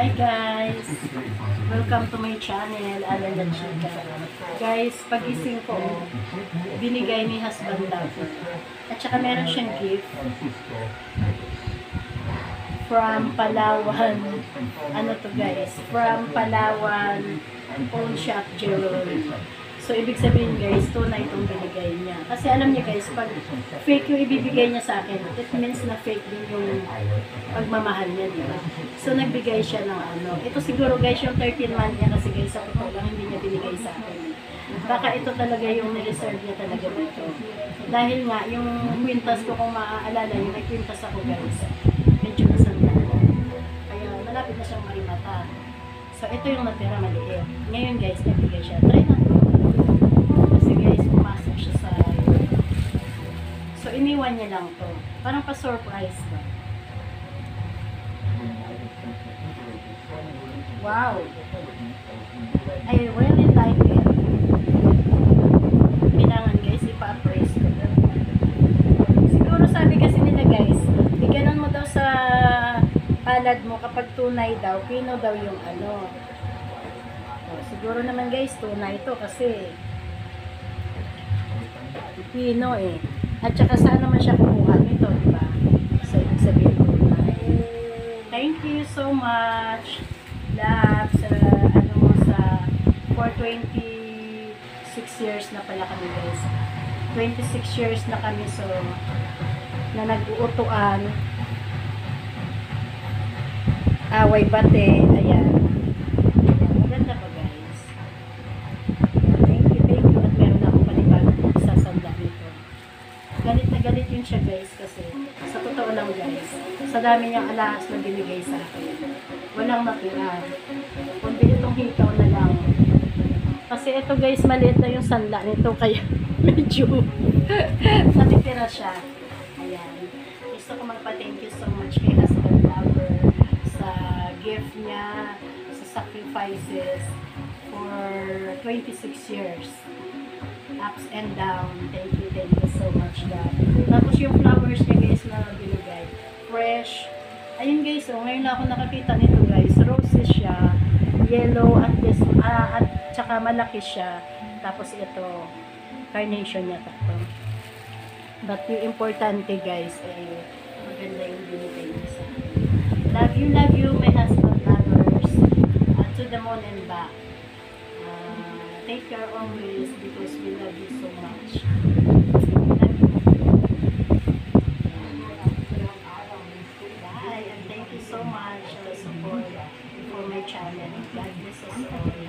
Hi guys! Welcome to my channel, Alan La Chica. Guys, pagising ko, binigay ni husband lover. At saka meron siyang gift from Palawan. Ano to guys? From Palawan Pawn Shop Jewelry. So, ibig sabihin guys, tunay itong binigay niya. Kasi alam niya guys, pag fake yung ibibigay niya sa akin, it means na fake din yung pagmamahal niya, di ba? So, nagbigay siya ng ano. Ito siguro guys, yung 13 month niya kasi guys, sa totoo lang, hindi niya binigay sa akin. Baka ito talaga yung nireserve niya talaga dito. Dahil nga, yung kwintas ko, kung maaalala niyo, may kwintas ako guys. Medyo nasandaan. Kaya malapit na siyang marimata. So, ito yung natira maliit. Ngayon guys, nagbigay siya. Try natin. Kasi guys, pumasok siya sa so, iniwan niya lang to. Parang pa-surprise ba? Wow! I really like it. Kailangan guys, ipa-appraise ko. Siguro sabi kasi nila guys, bigyanan mo daw sa palad mo kapag tunay daw, pino daw yung ano. Siguro naman guys, tunay ito kasi pino eh. At saka saan naman siya kumuha nito, diba? So, ibig sabihin tunay. Thank you so much, love, sa ano mo sa for 26 years na pala kami guys. 26 years na kami, so na nag-uutuan, away bate, ayan. Maganda pa guys. Thank you, at meron akong panibagong sasanda nito. Galit na galit yun siya guys, kasi sa totoo lang guys, sa dami niyang alahas na binigay sa akin, walang natira, kundi itong hikaw na lang. Kasi ito guys, maliit na yung sanla nito, kaya medyo natitira siya. Ayan. Gusto ko magpa-thank you so much kay husband lover sa gift niya, sa sacrifices for 26 years. Ups and down. Thank you so much God. Tapos yung flowers niya guys na binigay, fresh. Ayun guys, oh, ngayon lang ako nakakita nito guys. Roses siya, yellow at saka malaki siya. Tapos ito, carnation niya to. But yung importante guys, eh, maganda yung binigay niya sa akin. Love you, my husband lovers. To the moon and back. Take care always because we love you so much. Bye, and thank you so much for the support for my channel. God bless us all.